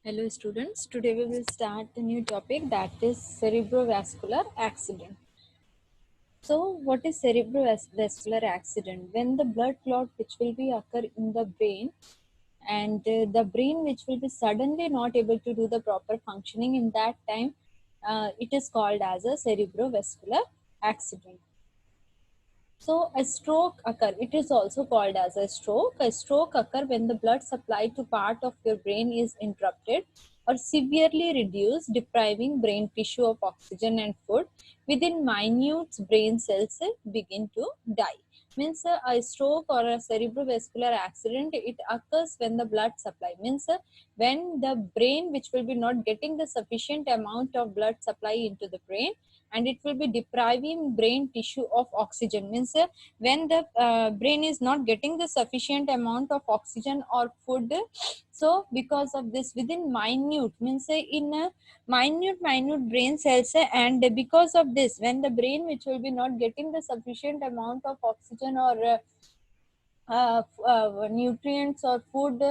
Hello students, today we will start a new topic, that is cerebrovascular accident. So what is cerebrovascular accident? When the blood clot which will be occur in the brain and the brain which will be suddenly not able to do the proper functioning in that time, it is called as a cerebrovascular accident. So a stroke occur, it is also called as a stroke. A stroke occur when the blood supply to part of your brain is interrupted or severely reduced, depriving brain tissue of oxygen and food. Within minute brain cells begin to die. Means a stroke or a cerebrovascular accident, it occurs when the blood supply, means when the brain which will be not getting the sufficient amount of blood supply into the brain, and it will be depriving brain tissue of oxygen. Means when the brain is not getting the sufficient amount of oxygen or food, so because of this, within minute, means in a minute brain cells, and because of this, when the brain which will be not getting the sufficient amount of oxygen or nutrients or food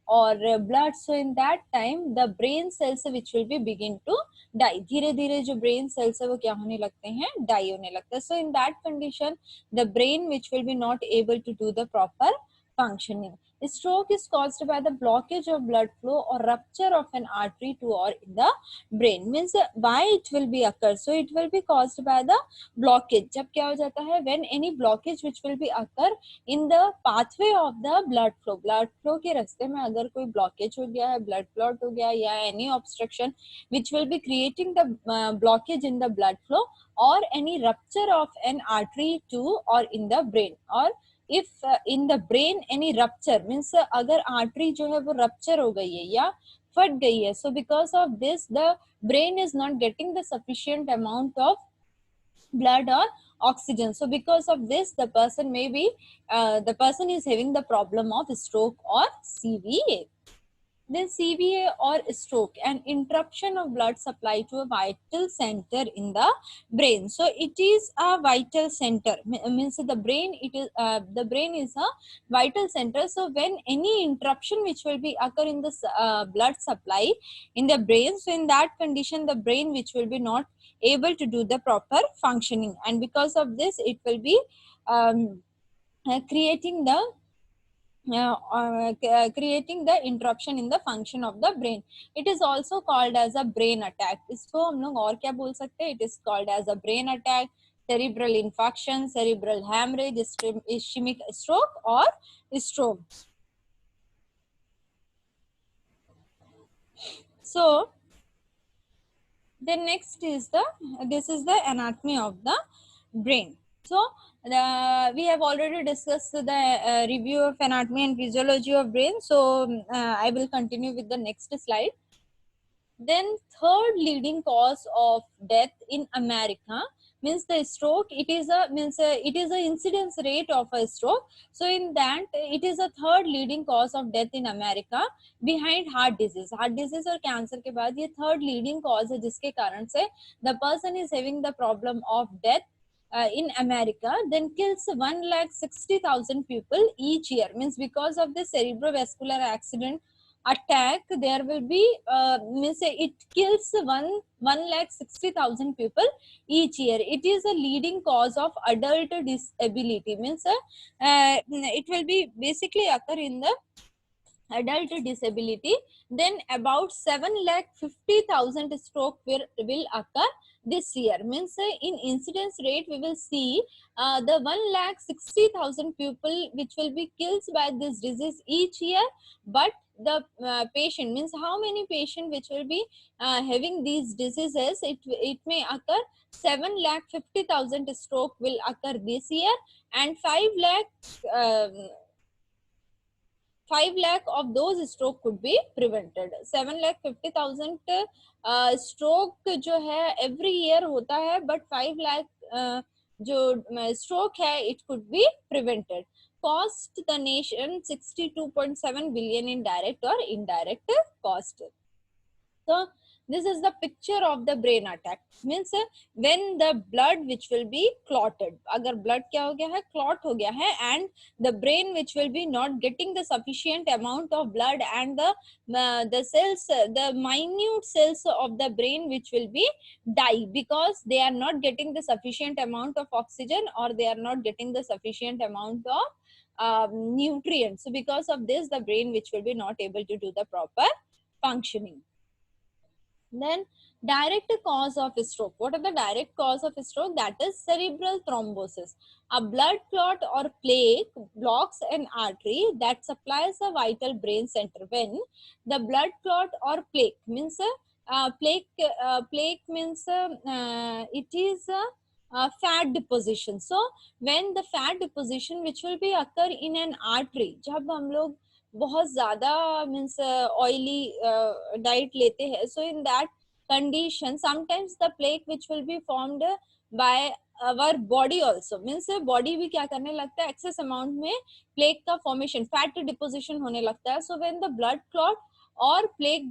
or blood, so in that time the brain cells which will be begin to die. धीरे धीरे जो brain cells है वो क्या होने लगते हैं, die होने लगते हैं. So in that condition the brain which will be not able to do the proper functioning. Stroke is caused by the blockage of blood flow or rupture of an artery to or in the brain. Means why it will be occur, so it will be caused by the blockage. जब क्या हो जाता है, when any blockage which will be occur in the pathway of the blood flow के रास्ते में अगर कोई ब्लॉकेज हो गया है, ब्लड क्लॉट हो गया या any obstruction which will be creating the blockage in the blood flow or any rupture of an artery to or in the brain, or if in the brain any rupture, means अगर artery जो है वो rupture हो गई है या फट गई है, सो because of this the brain is not getting the sufficient amount of blood or oxygen. So because of this the person may be the person is having the problem of stroke or CVA. Then CVA or stroke, an interruption of blood supply to a vital center in the brain. So it is a vital center, means the brain, it is the brain is a vital center. So when any interruption which will be occur in the blood supply in the brain, so in that condition the brain which will be not able to do the proper functioning, and because of this it will be creating the creating the interruption in the function of the brain. It is also called as a brain attack. इसको हम लोग और क्या बोल सकते हैं, it is called as a brain attack, cerebral infarction, cerebral hemorrhage, ischemic stroke or stroke. So the next is this is the anatomy of the brain. So we have already discussed the review of anatomy and physiology of brain. So I will continue with the next slide. Then third leading cause of death in America, means the stroke. It is a it is a incidence rate of a stroke. So in that it is a third leading cause of death in America behind heart disease. Heart disease और cancer के बाद ये third leading cause है जिसके कारण से the person is having the problem of death in America, then kills 1,60,000 people each year. Means because of the cerebrovascular accident attack, there will be means it kills 1,60,000 people each year. It is a leading cause of adult disability. Means it will be basically occur in the adult disability. Then about 7,50,000 stroke will occur this year. Means in incidence rate we will see the 1,60,000 people which will be killed by this disease each year, but the patient, means how many patient which will be having these diseases, it may occur 7,50,000 stroke will occur this year, and 5 lakh of those stroke could be prevented. 7,50,000 stroke जो है every year होता है, but 5 lakh जो stroke है it could be prevented. Cost the nation 62.7 billion in direct or indirect cost. So This is the picture of the brain attack. Means when the blood which will be clotted, अगर blood क्या हो गया है, clot हो गया है, and the brain which will be not getting the sufficient amount of blood, and the cells, the minute cells of the brain which will be die because they are not getting the sufficient amount of oxygen, or they are not getting the sufficient amount of nutrients. So because of this, the brain which will be not able to do the proper functioning. Then direct cause of stroke. What are the direct cause of stroke? That is cerebral thrombosis. A blood clot or plaque blocks an artery that supplies a vital brain center. When the blood clot or plaque means plaque means it is a fat deposition. So when the fat deposition which will be occur in an artery, जब हम लोग बहुत ज्यादा means oily diet लेते हैं, so in that condition sometimes the plaque which will be formed by our body also, means body भी क्या करने लगता है, एक्सेस अमाउंट में प्लेक का फॉर्मेशन, फैट डिपोजिशन होने लगता है. So when the blood clot or plaque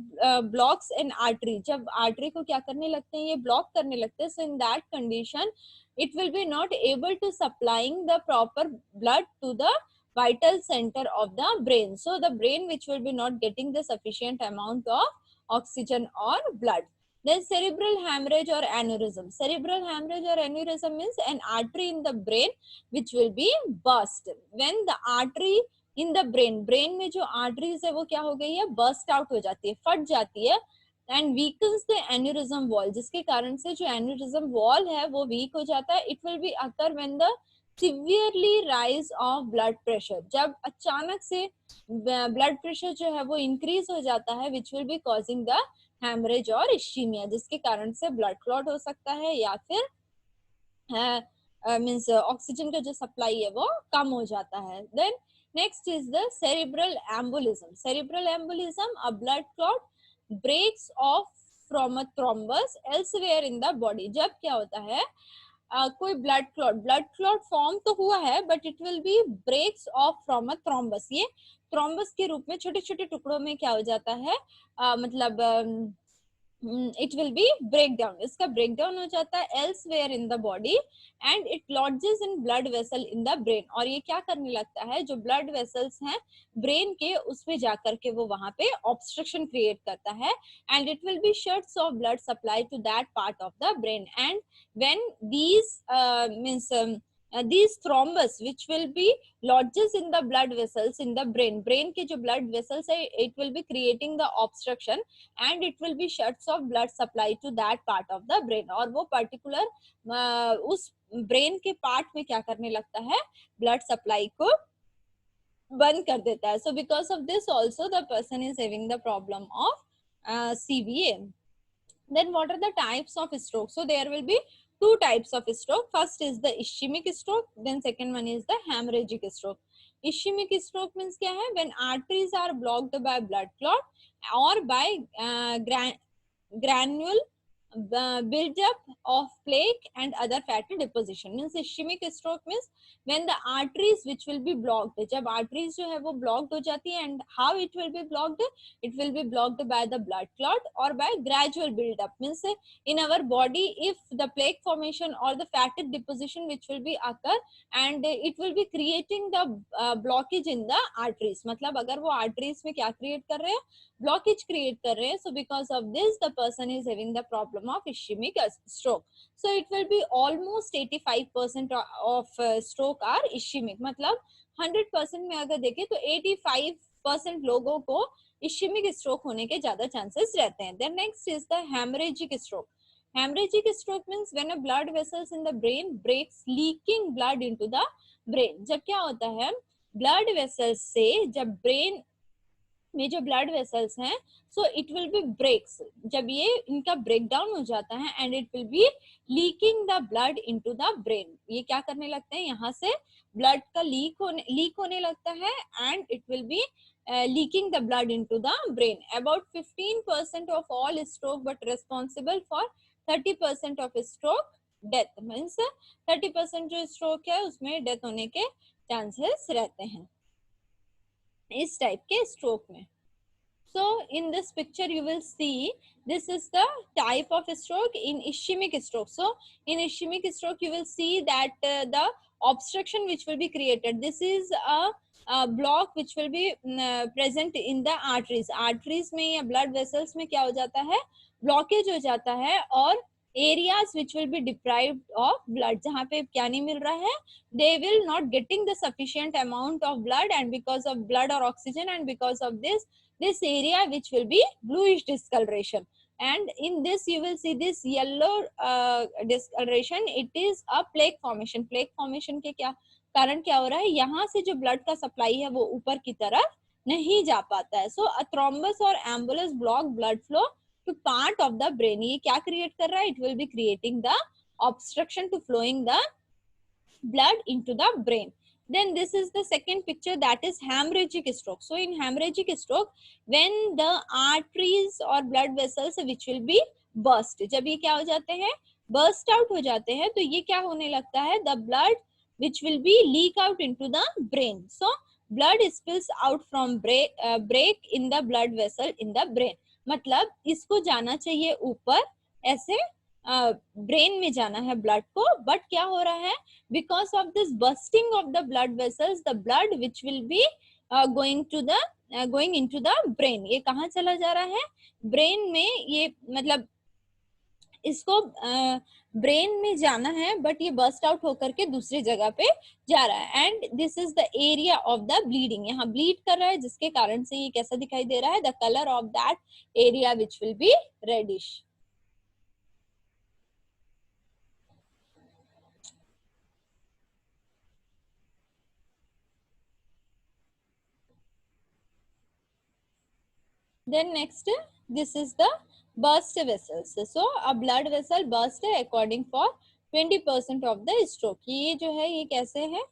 blocks in artery, जब आर्टरी को क्या करने लगते हैं, ये ब्लॉक करने लगते हैं, so in that condition it will be not able to supplying the proper blood to the vital center of the brain. So the brain which will be not getting the sufficient amount of oxygen or blood. Then cerebral hemorrhage or aneurysm. Cerebral hemorrhage or aneurysm means an artery in the brain which will be burst. When the artery in the brain में जो arteries है वो क्या हो गई है, burst out हो जाती है, फट जाती है, and weakens the aneurysm wall, जिसके कारण से जो एन्यूरिज्म वॉल है वो वीक हो जाता है. It will be occur when the severely rise of blood pressure, जब अचानक से ब्लड प्रेशर जो है वो इंक्रीज हो जाता है, which will be causing the haemorrhage और इश्चीमिया, जिसके कारण से ब्लड क्लॉट हो सकता है या फिर मीन्स ऑक्सीजन का जो सप्लाई है वो कम हो जाता है. Then next is the cerebral embolism. Cerebral embolism, a blood clot breaks off from a thrombus elsewhere in the body. जब क्या होता है, कोई ब्लड क्लॉट फॉर्म तो हुआ है, but it will be breaks off from a thrombus. ये thrombus के रूप में छोटे छोटे टुकड़ों में क्या हो जाता है, मतलब it will be breakdown, इसका breakdown हो जाता है elsewhere in the body and it lodges in blood vessel in the brain. और ये क्या करने लगता है, जो blood vessels हैं brain के, उसमें जाकर के वो वहां पे obstruction create करता है and it will be shuts of blood supply to that part of the brain. And when these these thrombus which will be lodges in the blood vessels in the brain के जो blood vessels है, it will be creating the obstruction and it will be shuts of blood supply to that part of the brain. और वो particular उस brain के part में क्या करने लगता है, blood supply को बंद कर देता है. So because of this also the person is having the problem of CVA. Then what are the types of stroke? So there will be two types of stroke. First is the ischemic stroke, then second one is the hemorrhagic stroke. Ischemic stroke means क्या है, when arteries are blocked by blood clot or by granule build-up of plaque and other fatty deposition. Means ischemic stroke means when the arteries which will be blocked, जब arteries जो है वो blocked हो जाती है, and how it will be blocked, it will be blocked by the blood clot or by gradual build-up. Means in our body, if the plaque formation or the fatty deposition which will be occur and it will be creating the blockage in the arteries, मतलब अगर वो arteries में क्या create कर रहे हैं, blockage create कर रहे हैं, so because of this the person is having the problem of ischemic stroke. So it will be almost 85% of stroke are ischemic. मतलब 100% में अगर देखें तो 85% लोगों को ischemic stroke होने के ज्यादा chances रहते हैं. Then next is the hemorrhagic stroke. Hemorrhagic stroke means when a blood vessels in the brain breaks, leaking blood into the brain. जब क्या होता है, blood vessels से जब brain में जो ब्लड वेसल्स हैं, so it will be breaks, जब ये इनका ब्रेकडाउन हो जाता है and it will be leaking the blood into the brain. ये क्या करने लगते हैं, यहाँ से ब्लड का लीक होने लगता है and it will B leaking the blood into the brain. About 15% of all stroke but responsible for 30% of stroke death. Means 30% जो stroke है उसमें डेथ होने के चांसेस रहते हैं इस टाइप के स्ट्रोक में. So in this picture you will see this is the type of stroke in ischemic stroke. So in ischemic stroke you will see that the obstruction which will be created, this is a block which will be present in the arteries में या blood vessels में क्या हो जाता है, blockage हो जाता है, और areas which will be deprived of blood, जहाँ पे क्या नहीं मिल रहा है, they will not getting the sufficient amount of blood, and because of blood or oxygen, and because of this area which will be bluish discoloration, and in this you will see this yellow discoloration, it is a plaque formation. plaque formation के क्या कारण क्या हो रहा है, यहाँ से जो ब्लड का सप्लाई है वो ऊपर की तरफ नहीं जा पाता है. सो अ थ्रोम्बस और embolus block blood flow to part of the brain. ये क्या क्रिएट कर रहा है, it will be creating the obstruction to flowing the blood into the brain. Then this is the second picture, that is hemorrhagic stroke. So in hemorrhagic stroke, when the arteries or blood vessels which will be burst, जब ये क्या हो जाते हैं, burst out हो जाते हैं, तो ये क्या होने लगता है, the blood which will be leak out into the brain. So blood spills out from break in the blood vessel in the brain. मतलब इसको जाना चाहिए ऊपर, ऐसे ब्रेन में जाना है ब्लड को, बट क्या हो रहा है, because of this bursting of the blood vessels, the blood which will be going into the brain, ये कहाँ चला जा रहा है, ब्रेन में. ये मतलब इसको ब्रेन में जाना है, बट ये बर्स्ट आउट होकर के दूसरी जगह पे जा रहा है. And this is the area of the bleeding, यहाँ ब्लीड कर रहा है, जिसके कारण से ये कैसा दिखाई दे रहा है, the colour of that area which will be reddish. Then next, this is the burst vessels. So a blood vessel burst according for 20% of the stroke. ये जो है ये कैसे है,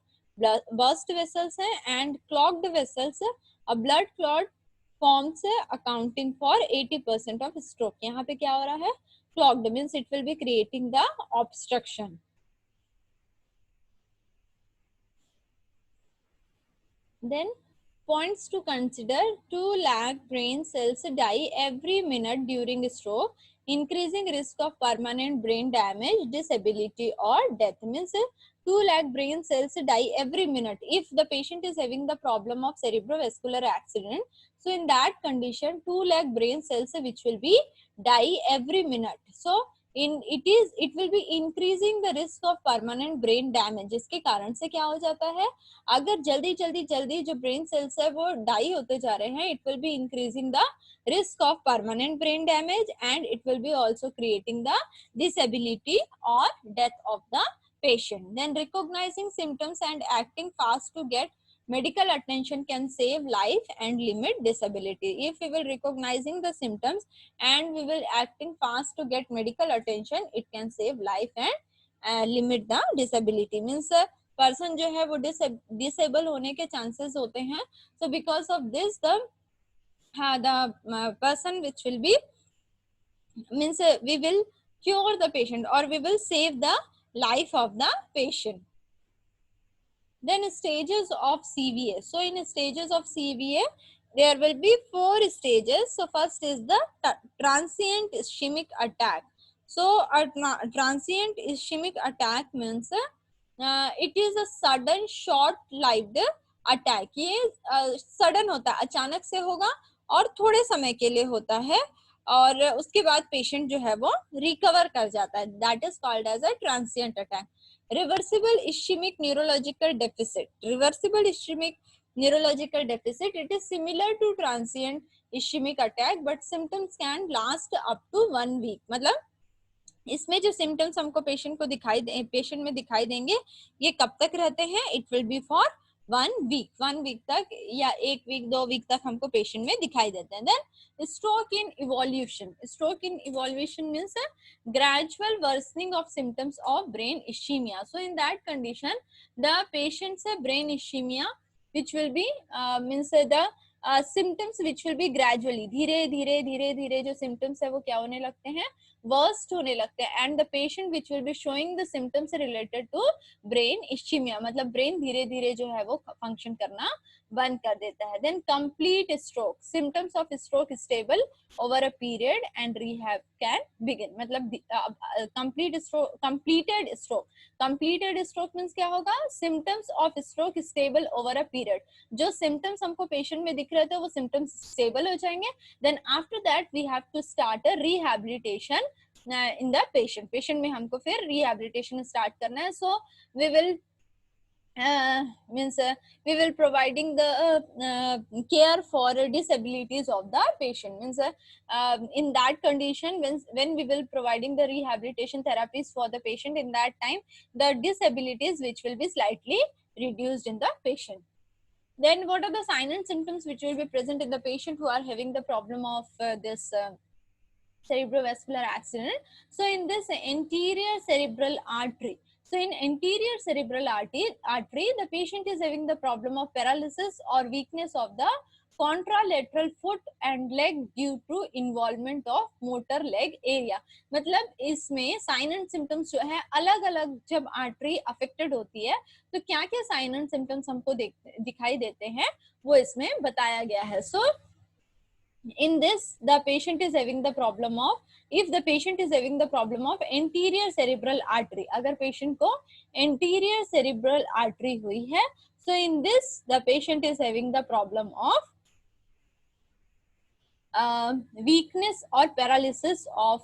burst vessels है, and clogged vessels, a blood clot forms accounting for 80% of stroke. यहाँ पे क्या हो रहा है, clogged means it will be creating the obstruction. Then points to consider: 2 lakh brain cells die every minute during stroke, increasing risk of permanent brain damage, disability or death. Means 2 lakh brain cells die every minute if the patient is having the problem of cerebrovascular accident. So in that condition 2 lakh brain cells which will be die every minute. So it will be increasing the risk of permanent brain damage. इसके कारण से क्या हो जाता है, अगर जल्दी जो ब्रेन सेल्स है वो डाई होते जा रहे हैं, it will be increasing the risk of permanent brain damage, and it will be also creating the disability or death of the patient. Then recognizing symptoms and acting fast to get medical attention can save life and limit disability. If we will recognizing the symptoms and we will acting fast to get medical attention, it can save life and limit the disability. Means person जो है वो disable होने के chances होते हैं. So because of this the person which will be means we will cure the patient or we will save the life of the patient. Then stages of CVA. So in stages of CVA there will be 4 stages. So first is the transient ischemic attack. So a transient ischemic attack means it is a sudden short lived attack. ये sudden होता है, अचानक से होगा और थोड़े समय के लिए होता है, और उसके बाद पेशेंट जो है वो रिकवर कर जाता है. That is called as a transient attack. Reversible ischaemic neurological deficit. Reversible ischaemic neurological deficit, it is similar to transient ischaemic attack but symptoms can last up to 1 week. मतलब इसमें जो symptoms हमको patient में दिखाई देंगे ये कब तक रहते हैं, it will be for 1 week तक या 1 वीक 2 वीक तक हमको पेशेंट में दिखाई देते हैं. Then stroke in evolution. Stroke in evolution means gradual worsening of symptoms of brain ischemia. So in that condition the patient's brain ischemia which will be means the symptoms which will be gradually धीरे धीरे जो symptoms है वो क्या होने लगते हैं, worst होने लगते हैं and the patient which will be showing the symptoms related to brain ischemia, मतलब ब्रेन धीरे धीरे जो है वो फंक्शन करना बंद कर देता है. Then complete stroke, symptoms of stroke stable over a period and rehab can begin. मतलब complete stroke, completed stroke means क्या होगा, symptoms of stroke stable over a period. जो सिम्टम्स हमको पेशेंट में दिख रहे थे वो सिम्टम्स स्टेबल हो जाएंगे. Then after that we have to start a rehabilitation in the patient. Patient में हमको फिर रिहैबिलिटेशन स्टार्ट करना है. So we will means we will providing the care for disabilities of the patient. Means in that condition, when we will providing the rehabilitation therapies for the patient, in that time the disabilities which will be slightly reduced in the patient. Then what are the signs and symptoms which will be present in the patient who are having the problem of this cerebrovascular accident? So in this anterior cerebral artery, so in anterior cerebral artery, the patient is having the problem of paralysis or weakness of the contralateral foot and leg due to involvement of motor leg area. मतलब इसमें sign and symptoms जो है अलग अलग, जब artery affected होती है तो क्या क्या साइन एंड सिम्टम्स हमको दिखाई देते हैं वो इसमें बताया गया है. सो in this the patient is having the problem of, if the patient is having the problem of anterior cerebral artery, agar patient ko anterior cerebral artery hui hai, so in this the patient is having the problem of weakness or paralysis of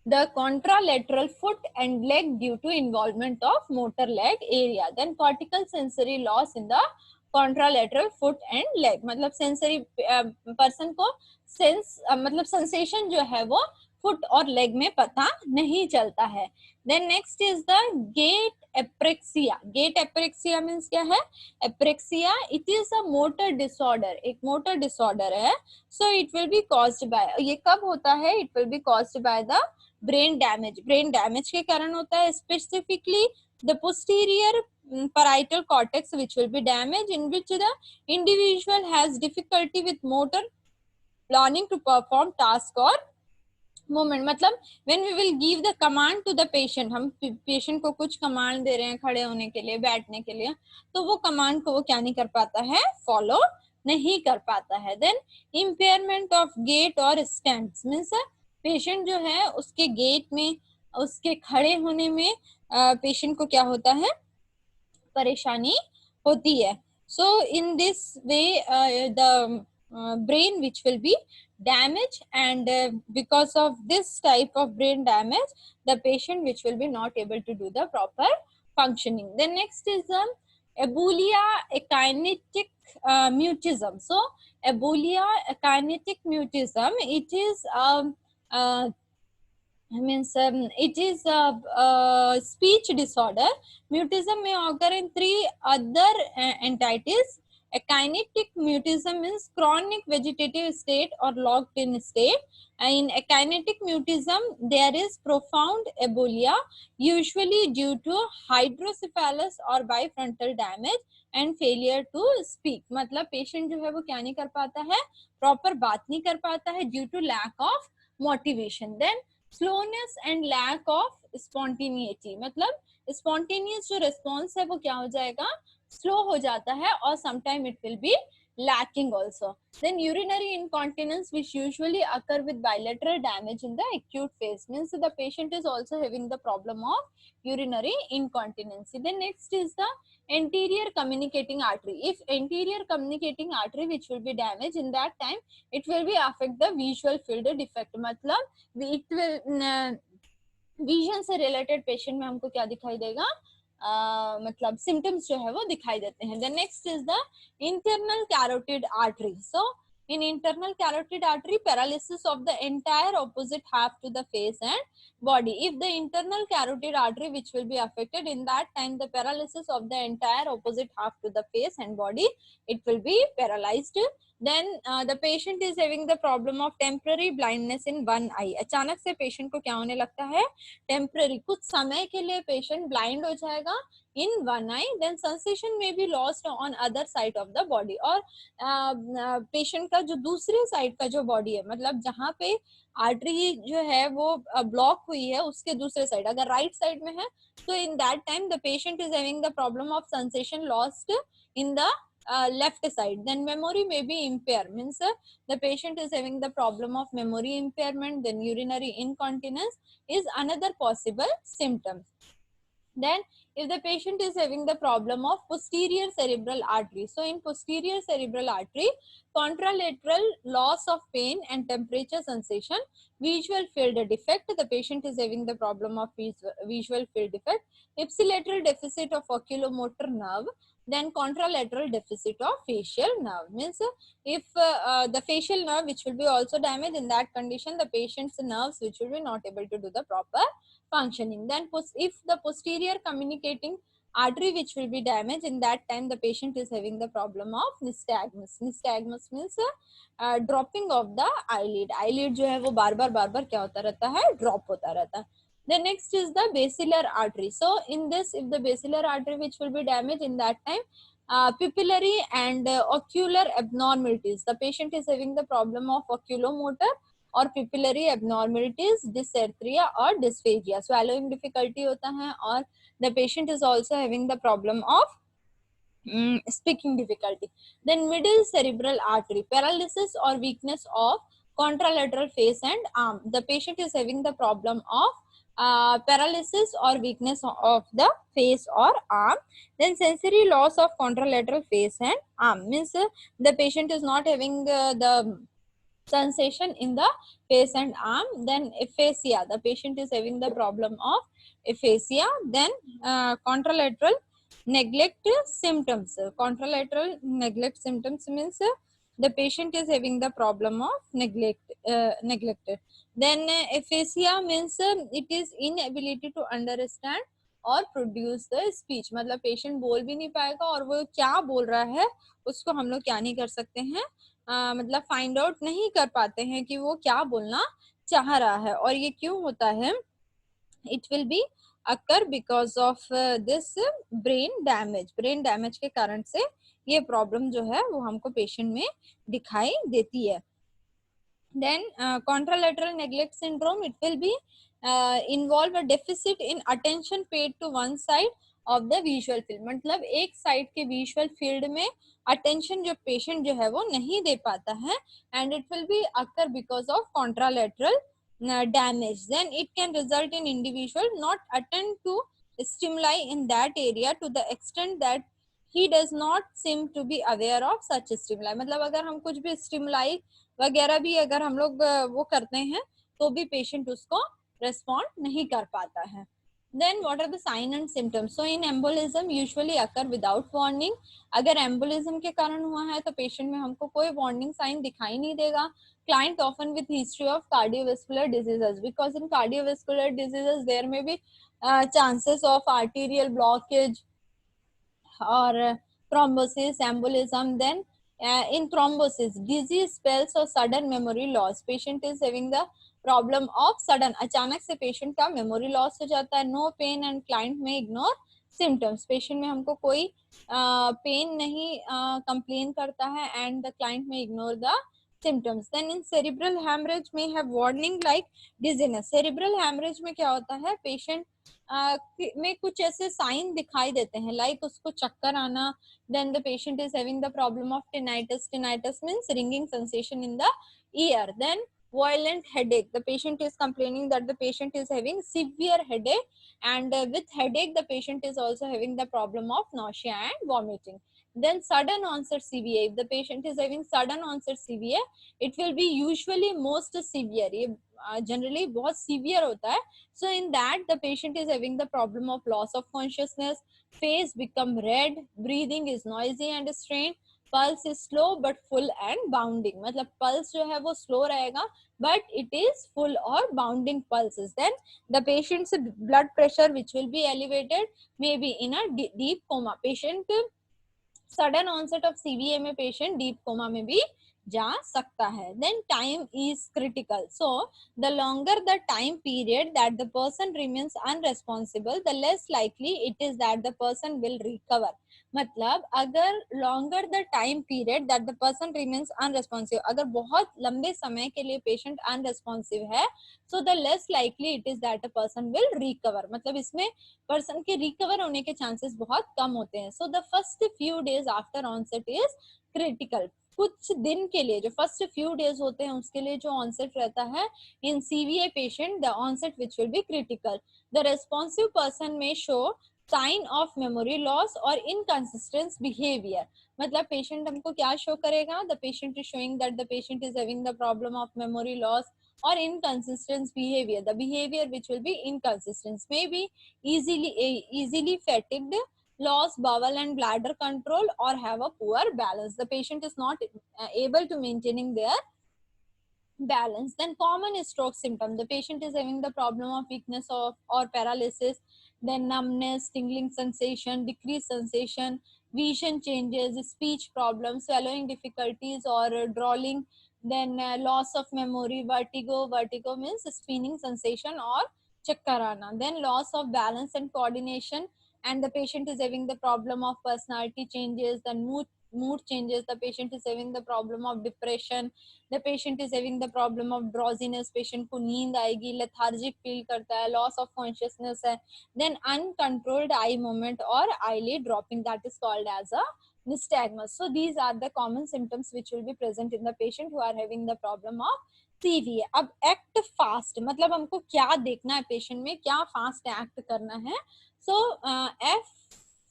the contralateral foot and leg due to involvement of motor leg area. Then cortical sensory loss in the contralateral foot and leg, मतलब sensory person को sense मतलब sensation जो है वो foot और leg में पता नहीं चलता है. Then next is the gait apraxia. Gait apraxia means क्या है? Apraxia it is a motor disorder, एक मोटर डिसऑर्डर है. So it will be caused by, ये कब होता है? It will be caused by the brain damage. Brain damage के कारण होता है. Specifically the posterior parietal cortex which will be damaged, in which the individual has difficulty with motor planning to perform task or movement. मतलब when we will give the command to the patient, हम patient को कुछ command दे रहे हैं खड़े होने के लिए, बैठने के लिए, तो वो command को वो क्या नहीं कर पाता है? follow नहीं कर पाता है. then impairment of gait or stance means patient जो है उसके gait में, उसके खड़े होने में पेशेंट को क्या होता है? परेशानी होती है. So in this way the brain which will be damaged, and because of this type of brain damage the patient which will be not able to do the proper functioning. Then next is abulia akinetic mutism. So abulia akinetic mutism, it is means it is a speech disorder. Mutism may occur in three other entities. A kinetic mutism means chronic vegetative state or locked in state. In a kinetic mutism, there is profound abulia, usually due to hydrocephalus or bifrontal damage and failure to speak. मतलब patient जो है वो क्या नहीं कर पाता है? Proper बात नहीं कर पाता है due to lack of motivation. Then slowness and lack of spontaneity, मतलब स्पॉन्टेनियस जो रिस्पॉन्स है वो क्या हो जाएगा? स्लो हो जाता है, और sometime it will B lacking also. Then urinary incontinence which usually occur with bilateral damage in the acute phase, means the patient is also having the problem of urinary incontinence. Then next is the anterior communicating artery. If anterior communicating artery which will be damaged, in that time it will be affect the visual field defect. मतलब it will vision से related patient में हमको क्या दिखाई देगा? मतलब symptoms जो है वो दिखाई देते हैं. Then next is the internal carotid artery. So in internal carotid artery, paralysis of the entire opposite half to the face and body. If the internal carotid artery which will be affected, in that time the paralysis of the entire opposite half to the face and body, it will be paralyzed. Then the patient is having the problem of temporary blindness in one eye. अचानक से patient को क्या होने लगता है, temporary, कुछ समय के लिए patient blind हो जाएगा in one eye. Then sensation may be lost on other side of the body. और patient का जो दूसरे side का जो body है, मतलब जहाँ पे आर्टरी जो है वो ब्लॉक हुई है उसके दूसरे साइड, अगर राइट साइड में है तो इन that time the patient is having the problem of sensation lost in the left side. Then memory may be impaired, means the patient is having the problem of memory impairment. Then urinary incontinence is another possible symptom. Then if the patient is having the problem of posterior cerebral artery, so in posterior cerebral artery, contralateral loss of pain and temperature sensation, visual field defect, the patient is having the problem of visual field defect, ipsilateral deficit of oculomotor nerve, then contralateral deficit of facial nerve, means if the facial nerve which will be also damaged, in that condition the patient's nerves which will be not able to do the proper functioning. Then if the posterior communicating artery which will be damaged, in that time the patient is having the problem of nystagmus. Nystagmus means dropping of the eyelid. eyelid जो है वो बार बार क्या होता रहता है, drop होता रहता है. The next is the basilar artery. So in this, if the basilar artery which will be damaged, in that time pupillary and ocular abnormalities, the patient is having the problem of oculomotor और pupillary abnormalities, dysarthria और dysphagia, swallowing difficulty होता है, और the patient is also having the problem of speaking difficulty. Then middle cerebral artery, paralysis or weakness of contralateral face and arm, the patient is having the problem of paralysis or weakness of the face or arm. Then sensory loss of contralateral face and arm, means the patient is not having the sensation in the face and arm. Then aphasia, the patient is having the problem of aphasia. Then contralateral neglect symptoms. Contralateral neglect symptoms means the patient is having the problem of neglected. Then aphasia means it is inability to understand और produce the speech, मतलब patient बोल भी नहीं पाएगा और वो क्या बोल रहा है उसको हम लोग क्या नहीं कर सकते हैं, मतलब फाइंड आउट नहीं कर पाते हैं कि वो क्या बोलना चाह रहा है. और ये क्यों होता है, it will be occur because of this brain damage के कारण से ये प्रॉब्लम जो है वो हमको पेशेंट में दिखाई देती है. Then contralateral neglect syndrome, it will be involve a deficit in attention paid to one side of the visual field, मतलब एक साइड के विजुअल फील्ड में अटेंशन जो पेशेंट जो है वो नहीं दे पाता है, and it will be occur because of contralateral damage. Then it can result in individual not attend to stimuli in that area to the extent that he does not seem to be aware of such stimuli, मतलब अगर हम कुछ भी stimuli वगैरह भी अगर हम लोग वो करते हैं तो भी पेशेंट उसको रेस्पॉन्ड नहीं कर पाता है. Then what are the sign and symptoms? So in embolism usually occur without warning. अगर embolism के कारण हुआ है तो पेशेंट में हमको कोई वार्निंग साइन दिखाई नहीं देगा. Client often with history of cardiovascular diseases, because in cardiovascular diseases there may be chances of arterial blockage or thrombosis, embolism. Then in thrombosis, disease spells or sudden memory loss. Patient is having the problem of sudden, अचानक से patient का memory loss हो जाता है. No pain and client में ignore symptoms, patient में हमको कोई पेन नहीं कंप्लेन करता है एंड द क्लाइंट में ignore the symptoms. Then in cerebral hemorrhage may have warning like dizziness. cerebral hemorrhage में क्या होता है, पेशेंट में कुछ ऐसे साइन दिखाई देते हैं लाइक उसको चक्कर आना. then the patient is having the problem of tinnitus. tinnitus means ringing sensation in the ear. then violent headache, the patient is complaining that the patient is having severe headache, and with headache the patient is also having the problem of nausea and vomiting. then sudden onset CVA, if the patient is having sudden onset CVA, it will be usually most severe, ये generally बहुत severe होता है. so in that the patient is having the problem of loss of consciousness, face become red, breathing is noisy and strained, pulse is slow but full and bounding, मतलब pulse जो है वो slow रहेगा but it is full or bounding pulses. then the patient's blood pressure which will be elevated, may be in a deep coma. patient sudden onset of CVA में patient deep coma में भी जा सकता है. Then time is critical. So the longer the time period that the person remains unresponsible, the less likely it is that the person will recover. मतलब अगर longer the time period that the person remains unresponsive, अगर बहुत लंबे समय के लिए patient unresponsive है, so the less likely it is that a person will recover. मतलब इसमें पर्सन के रिकवर होने के चांसेस बहुत कम होते हैं. So the first few days after onset is critical. कुछ दिन के लिए जो फर्स्ट फ्यू डेज होते हैं उसके लिए जो ऑनसेट रहता है in CVA patient, the onset which will be critical. The responsive person में show sign of memory loss or inconsistent behaviour. मतलब पेशेंट हमको क्या शो करेगा? The patient is showing that the patient is having the problem of memory loss or inconsistent behavior. The behavior which will be inconsistent may be easily fatigued, lost bowel and bladder control, or have a poor balance. The patient is not able to maintaining their balance. Then common stroke symptom, the patient is having the problem of weakness of or paralysis, then numbness, tingling sensation, decreased sensation, vision changes, speech problems, swallowing difficulties or drawling, then loss of memory, vertigo means spinning sensation or chakkarana, then loss of balance and coordination, and the patient is having the problem of personality changes, then mood changes, the patient is having the problem of depression, the patient is having the problem of drowsiness, patient को नींद आएगी, lethargic feel करता है, loss of consciousness है, then uncontrolled eye movement or eyelid dropping, that is called as a nystagmus. So these are the common symptoms which will be present in the patient who are having the problem of सीवीए. अब act fast, मतलब हमको क्या देखना है patient में, क्या fast act करना है. सो एफ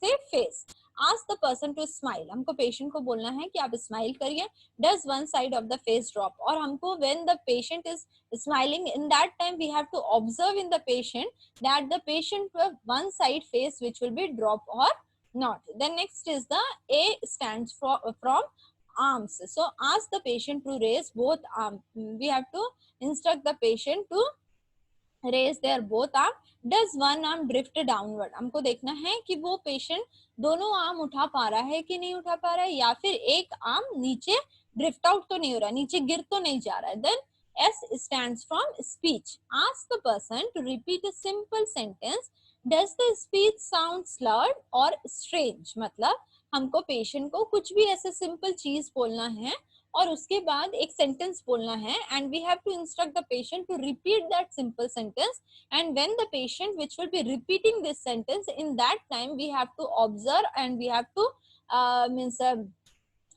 से face, ask the person to smile. हमको पेशेंट को बोलना है कि आप स्माइल करिए. Does one side of the face drop? और हमको when the patient is smiling, in that time we have to observe in the patient that the patient one side face which will be drop or not. Then next is the A stands for from arms. So ask the patient to raise both arms. We have to instruct the patient to raise their both arm. Does one arm drift downward? हमको देखना है कि वो patient दोनों arm उठा पा रहा है कि नहीं उठा पा रहा है, या फिर एक आर्म नीचे ड्रिफ्ट आउट तो नहीं हो रहा, नीचे गिर तो नहीं जा रहा है. Then S stands from speech. Ask the person to repeat a simple sentence. Does the speech sound slurred or strange? मतलब हमको पेशेंट को कुछ भी ऐसे सिंपल चीज बोलना है और उसके बाद एक सेंटेंस बोलना है, and we have to instruct the patient to repeat that simple sentence, and when the patient which will be repeating this sentence, in that time we have to observe and we have to means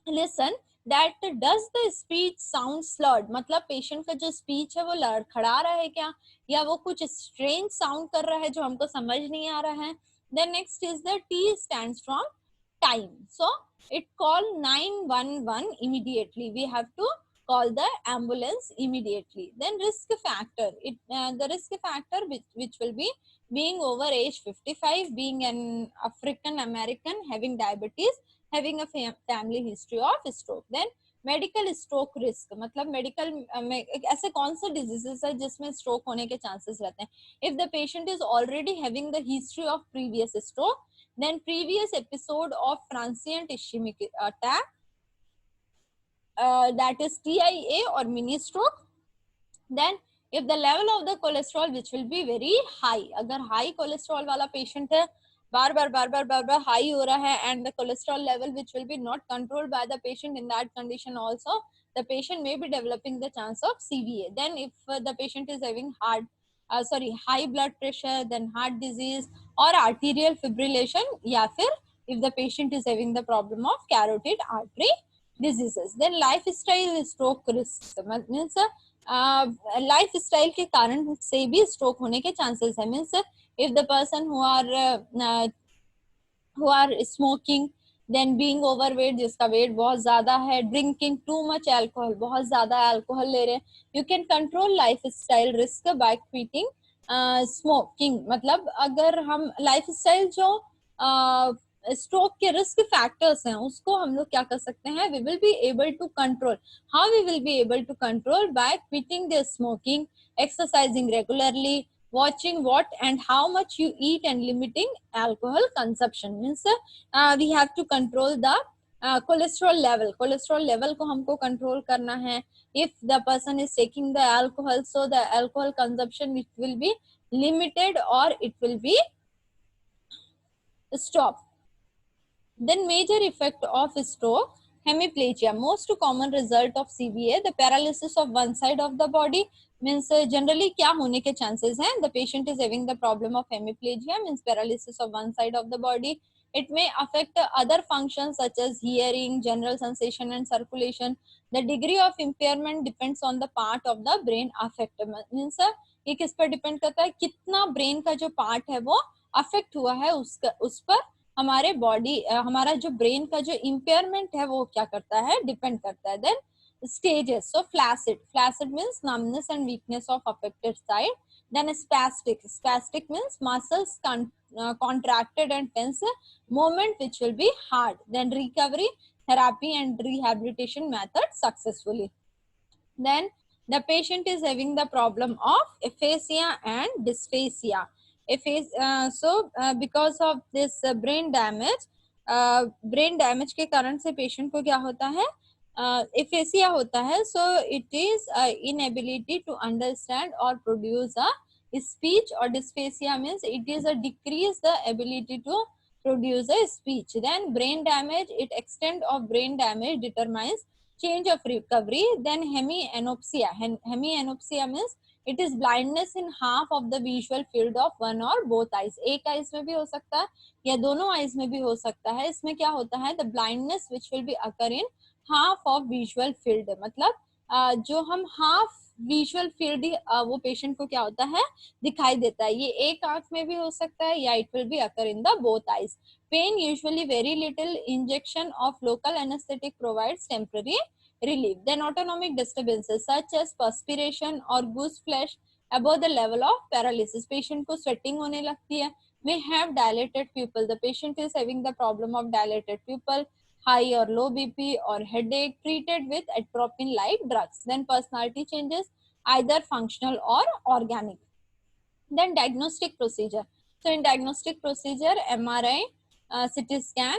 listen that does the speech sound slurred. मतलब patient का जो speech है वो लड़खड़ा रहा है क्या, या वो कुछ स्ट्रेंज साउंड कर रहा है जो हमको समझ नहीं आ रहा है. Then next is the T stands from time. So it call 911 immediately. We have to call the ambulance immediately. Then risk factor, the risk factor which will be being over age 55, being an African American, having diabetes, having a family history of stroke. Then medical stroke risk, मतलब medical ऐसे कौन से diseases है जिसमें stroke होने के chances रहते हैं. If the patient is already having the history of previous stroke, then previous episode of transient ischemic attack, that is TIA or mini stroke. Then if the level of the cholesterol which will be very high, अगर high cholesterol वाला patient है, बार बार high हो रहा है, and the cholesterol level which will be not controlled by the patient, in that condition also the patient may be developing the chance of CVA. Then if the patient is having high blood pressure, then heart disease or arterial fibrillation, या फिर if the patient is having the problem of carotid artery diseases. Then lifestyle stroke risk means life style के कारण से भी stroke होने के chances है. Means if the person who are smoking, then being overweight, जिसका वेट बहुत ज्यादा है, ड्रिंकिंग टू मच अल्कोहल, बहुत ज्यादा अल्कोहल ले रहे हैं. You can control lifestyle risk by quitting smoking. मतलब अगर हम लाइफ स्टाइल जो स्ट्रोक के रिस्क फैक्टर्स हैं उसको हम लोग क्या कर सकते हैं, we will be able to control. How we will be able to control? By quitting the smoking, exercising regularly, watching what and how much you eat, and limiting alcohol consumption. Means we have to control the cholesterol level को हमको control करना है. If the person is taking the alcohol, so the alcohol consumption it will B limited or it will be stopped. Then major effect of stroke, hemiplegia, most common result of CVA, the paralysis of one side of the body. Means generally क्या होने के chances हैं? The patient is having the problem of hemiplegia, means paralysis of one side of the body. It may affect other functions such as hearing, general sensation and circulation. The degree of impairment depends on the part of the brain affected. Means ये किस पर depend करता है, कितना brain का जो part है वो अफेक्ट हुआ है उस पर हमारे बॉडी, हमारा जो ब्रेन का जो इम्पेयरमेंट है वो क्या करता है, डिपेंड करता है. Then stages, so flaccid means numbness and weakness of affected side. Then spastic means muscles contracted and tense, movement which will be hard. Then recovery, therapy and rehabilitation method successfully. Then the patient is having the problem of aphasia and dysphasia. Because of this brain damage के कारण से patient को क्या होता है, aphasia होता है. So it is inability to understand or produce a speech, or dysphasia means it is a decrease the ability to produce a speech. Then brain damage, it extent of brain damage determines change of recovery. Then hemianopsia means it is blindness in half of the visual field of one or both eyes. एक eyes में भी हो सकता है या दोनों eyes में भी हो सकता है. इसमें क्या होता है, the blindness which will be occur in half of visual field, मतलब जो हम half विजुअल फील्ड वो पेशेंट को क्या होता है, दिखाई देता है. ये एक आंख में भी हो सकता है या it will be occur in the both eyes. Pain usually very little, injection of local anaesthetic provides temporary relief. Then autonomic disturbances such as perspiration or goose flesh above the level of paralysis. Patient को sweating होने लगती है. May have dilated pupil. The patient is having the problem of dilated pupil, high or low BP or headache, treated with atropine-like drugs. Then personality changes, either functional or organic. Then diagnostic procedure. So in diagnostic procedure, MRI, CT scan.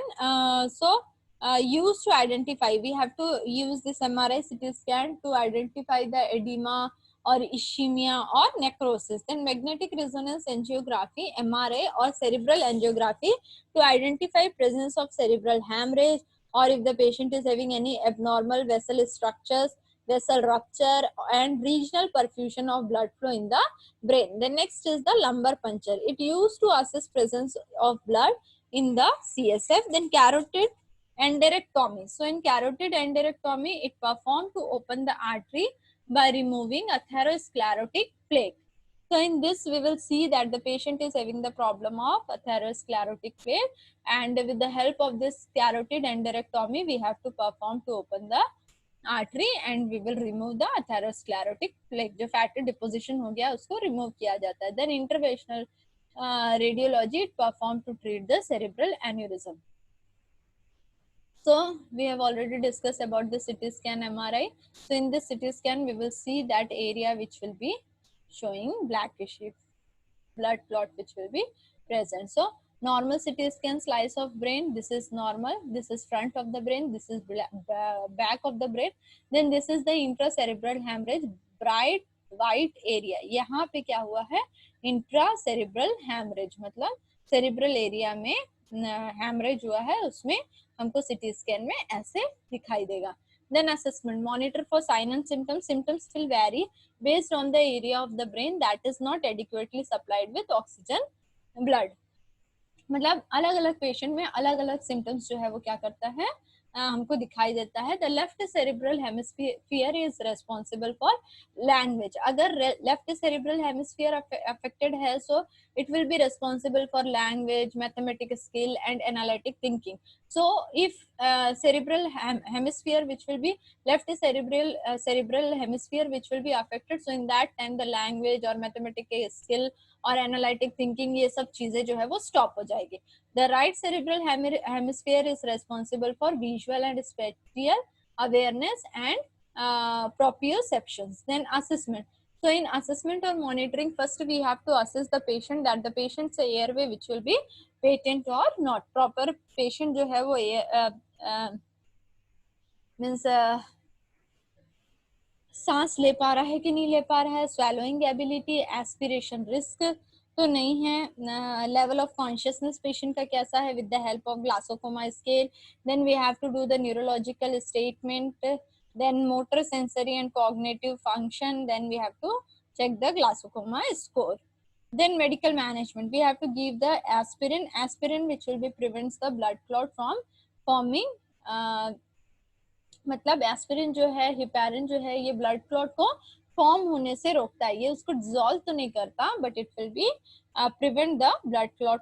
Used to identify, we have to use this MRI CT scan to identify the edema or ischemia or necrosis. Then magnetic resonance angiography, MRI or cerebral angiography to identify presence of cerebral hemorrhage, or if the patient is having any abnormal vessel structures, vessel rupture and regional perfusion of blood flow in the brain. The next is the lumbar puncture. It used to assess presence of blood in the CSF. Then carotid endarterectomy. So in carotid endarterectomy, it performed to open the artery by removing atherosclerotic plaque. So in this, we will see that the patient is having the problem of atherosclerotic plaque, and with the help of this carotid endarterectomy, we have to perform to open the artery and we will remove the atherosclerotic plaque. जो fat deposition हो गया उसको remove किया जाता है. Then interventional radiology, it performed to treat the cerebral aneurysm. So we have already discussed about the CT scan, MRI. So in this CT scan, we will see that area which will be showing blackish blood clot which will be present. So normal CT scan slice of brain, this is normal, this is front of the brain, this is back of the brain. Then this is the intracerebral hemorrhage, bright white area. यहाँ पे क्या हुआ है, intracerebral hemorrhage, मतलब cerebral area में hemorrhage हुआ है, उसमें हमको CT scan में ऐसे दिखाई देगा. Then assessment, monitor for sign and symptoms. Symptoms will vary based on the area of the brain that is not adequately supplied with oxygen blood. मतलब अलग अलग पेशेंट में अलग अलग सिम्टम्स जो है वो क्या करता है, हमको दिखाई देता है. The left cerebral hemisphere is responsible for language. अगर लेफ्ट सेरिब्रल हेमिस्फीयर अफेक्टेड है, सो it will be responsible for language, mathematical skill and analytic thinking. So if cerebral hemisphere which will be left cerebral hemisphere which will be affected, so in that time the language or mathematical skill और analytic thinking ये सब चीजें जो है वो stop हो जाएगी. The right cerebral hemisphere is responsible for visual and spatial awareness and proprioceptions. Then assessment. So in assessment or monitoring, first we have to assess the patient, that the patient's airway which will be patent or not. Proper patient जो है वो means सांस ले पा रहा है कि नहीं ले पा रहा है, स्वेलोइंग एबिलिटी, एस्पिरेशन रिस्क तो नहीं है, लेवल ऑफ कॉन्शियसनेस पेशेंट का कैसा है with the help of Glasgow coma scale. Then we have to do the neurological statement, then motor sensory and cognitive function, then we have to check the glaucoma score. Then medical management, we have to give the aspirin which will be prevents the blood clot from forming, मतलब aspirin जो है, heparin जो है, ये blood clot को form होने से रोकता है, ये उसको डिसॉल्व तो नहीं करता but it will B prevent the blood clot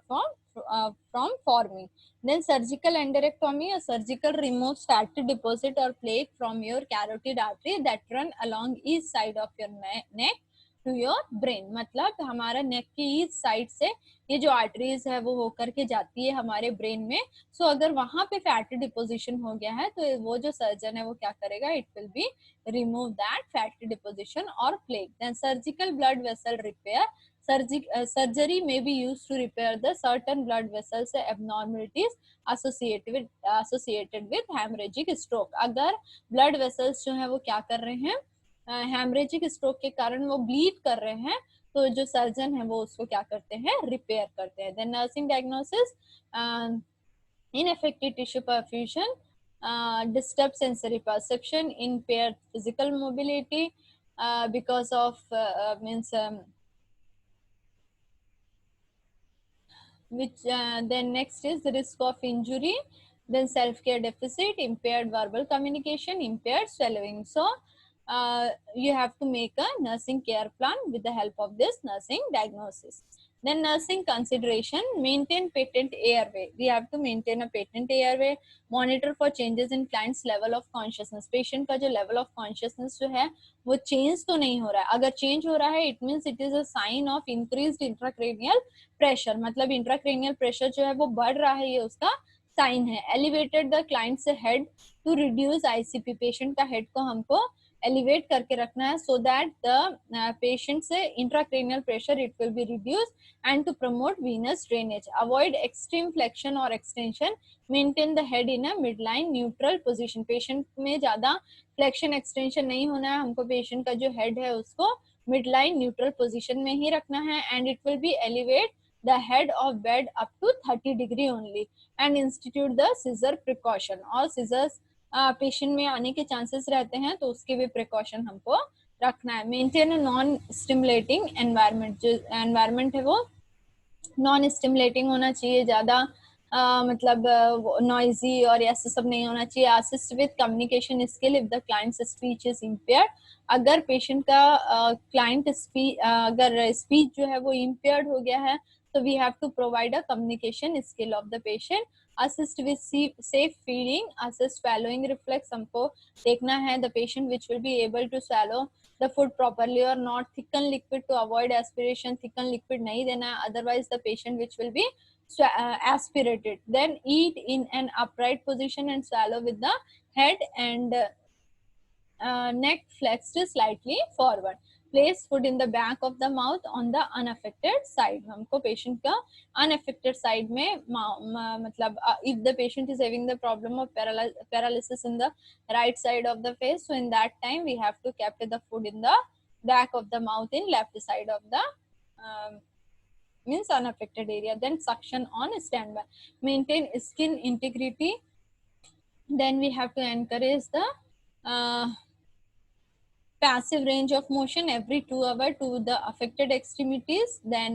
from forming. Then surgical endarterectomy, a surgical removes fatty deposit or plaque from your carotid artery that run along each side of your neck to your brain. मतलब हमारा नेक की each side से ये जो arteries है वो होकर के जाती है हमारे ब्रेन में। सो अगर वहां पे फैटी डिपोजिशन हो गया है तो वो जो सर्जन है वो क्या करेगा, it will be remove that fatty deposition or plaque. Then surgical blood vessel repair, surgery may be used to repair the certain blood vessels abnormalities associated with hemorrhagic stroke। अगर blood vessels जो है वो क्या कर रहे हैं, haemorrhagic stroke के कारण वो ब्लीड कर रहे हैं, तो जो सर्जन है वो उसको क्या करते हैं, रिपेयर करते हैं। Then nursing diagnosis, ineffective tissue perfusion, disturbed sensory perception, impaired physical mobility because of means which then next is the risk of injury, then self-care deficit, impaired verbal communication, impaired swallowing. So you have to make a nursing care plan with the help of this nursing diagnosis. Then nursing consideration, maintain patent airway, we have to maintain a patent airway, monitor for changes in client's level of consciousness, patient का जो level of consciousness जो है वो change तो नहीं हो रहा है, अगर चेंज हो रहा है it means it is a sign of increased intracranial pressure, मतलब इंट्राक्रेनियल प्रेशर जो है वो बढ़ रहा है, ये उसका साइन है। एलिवेटेड द क्लाइंट से head to reduce ICP, patient का हेड को हमको एलिवेट करके रखना है सो दैट द पेशेंट से intracranial pressure it will be reduce and to promote venous drainage. Avoid extreme flexion or extension, maintain the head in a midline neutral position, patient में ज्यादा flexion extension नहीं होना है, हमको patient का जो head है उसको मिडलाइन न्यूट्रल पोजीशन में ही रखना है and it will B elevate the head of bed up to 30 degree only and institute the scissor precaution। और scissors पेशेंट में आने के चांसेस रहते हैं तो उसके भी प्रिकॉशन हमको रखना है। Maintain a non stimulating environment, जो एनवायरनमेंट है वो नॉन स्टिमुलेटिंग होना चाहिए, ज्यादा मतलब नॉइजी और ऐसे सब नहीं होना चाहिए। Assist with communication skill if the client speech is impaired, अगर पेशेंट का क्लाइंट स्पीच अगर स्पीच जो है वो इम्पेयर्ड हो गया है तो we have to provide a communication skill of the patient. Assist with safe feeding, assist swallowing reflex, हमको देखना है the patient which will be able to swallow the food properly or not। thicken liquid to avoid aspiration, thicken liquid नहीं देना है otherwise the patient which will be aspirated। then eat in an upright position and swallow with the head and neck flexed slightly forward। place food in the back of the mouth on the unaffected side, हमको patient का unaffected side में मतलब if the patient is having the problem of paralysis in the right side of the face, so in that time we have to keep the food in the back of the mouth in left side of the means unaffected area। then suction on standby, maintain skin integrity। then we have to encourage the passive range of motion every 2 hours to the affected extremities, then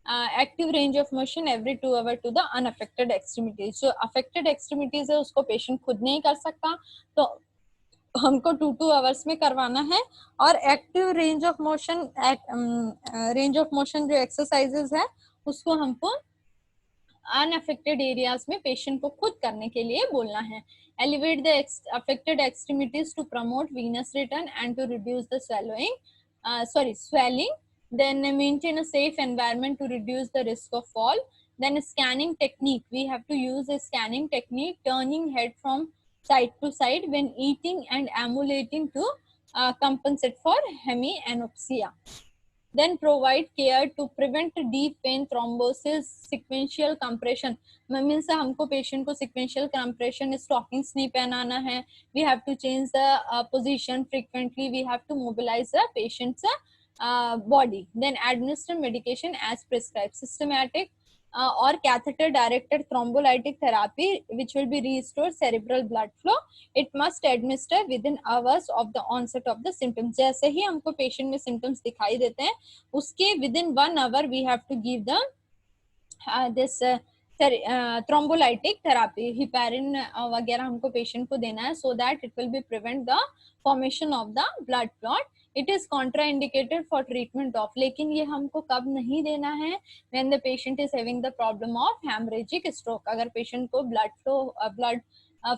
active range of motion every 2 hours to the unaffected extremities। जो affected extremities है उसको patient खुद नहीं कर सकता तो हमको 2 hours में करवाना है। और एक्टिव रेंज ऑफ मोशन जो एक्सरसाइजेस है उसको हमको अनअफेक्टेड एरियाज में पेशेंट को खुद करने के लिए बोलना है। Elevate the affected extremities to promote venous return and to reduce the swelling। then maintain a safe environment to reduce the risk of fall। then scanning technique, we have to use a scanning technique, turning head from side to side when eating and ambulating to compensate for hemianopsia। Then provide care to prevent deep vein thrombosis, sequential compression. Means हमको patient को sequential compression stockings नहीं पहनाना है. We have to change the position frequently. We have to mobilize the patient's body. Then administer medication as prescribed. Systematic or catheter directed thrombolytic therapy which will be restore cerebral blood flow. It must administer within hours of the onset of the symptoms. जैसे ही हमको patient में symptoms दिखाई देते हैं उसके within 1 hour we have to give the this thrombolytic therapy. heparin वगैरह हमको patient को देना है so that it will be prevent the formation of the blood clot. It is contraindicated for treatment of, लेकिन ये हमको कब नहीं देना है, when the patient is having the problem of hemorrhagic stroke. अगर patient को blood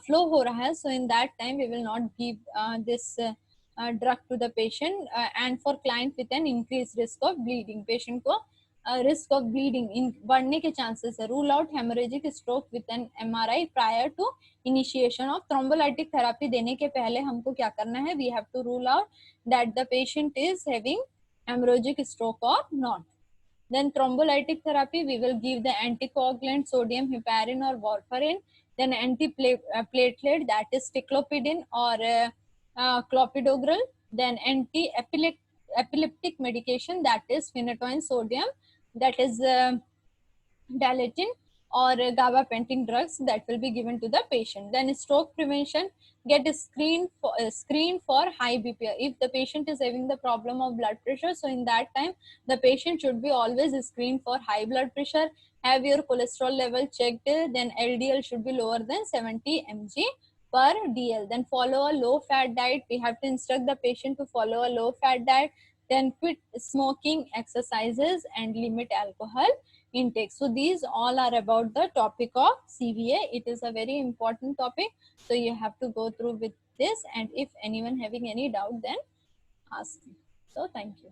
flow हो रहा है, so in that time we will not give this drug to the patient. And for client with an increased risk of bleeding, patient को risk of bleeding in बढ़ने के chances है. Rule out hemorrhagic stroke with an MRI prior to initiation of thrombolytic therapy. देने के पहले हमको क्या करना है, we have to rule out that the patient is having hemorrhagic stroke or not. Then thrombolytic therapy, we will give the anticoagulant sodium heparin or warfarin. Then anti-platelet, that is ticlopidin or clopidogrel. Then anti-epileptic medication, that is phenytoin sodium, that is Dilatin or gabapentin drugs that will be given to the patient. Then stroke prevention, get screened for high BP. If the patient is having the problem of blood pressure, so in that time the patient should be always screened for high blood pressure. Have your cholesterol level checked, then LDL should be lower than 70 mg per DL. Then follow a low fat diet. We have to instruct the patient to follow a low fat diet. Then quit smoking, exercises, and limit alcohol intake. So these all are about the topic of CVA. It is a very important topic, so you have to go through with this, and if anyone having any doubt, then ask me. So thank you.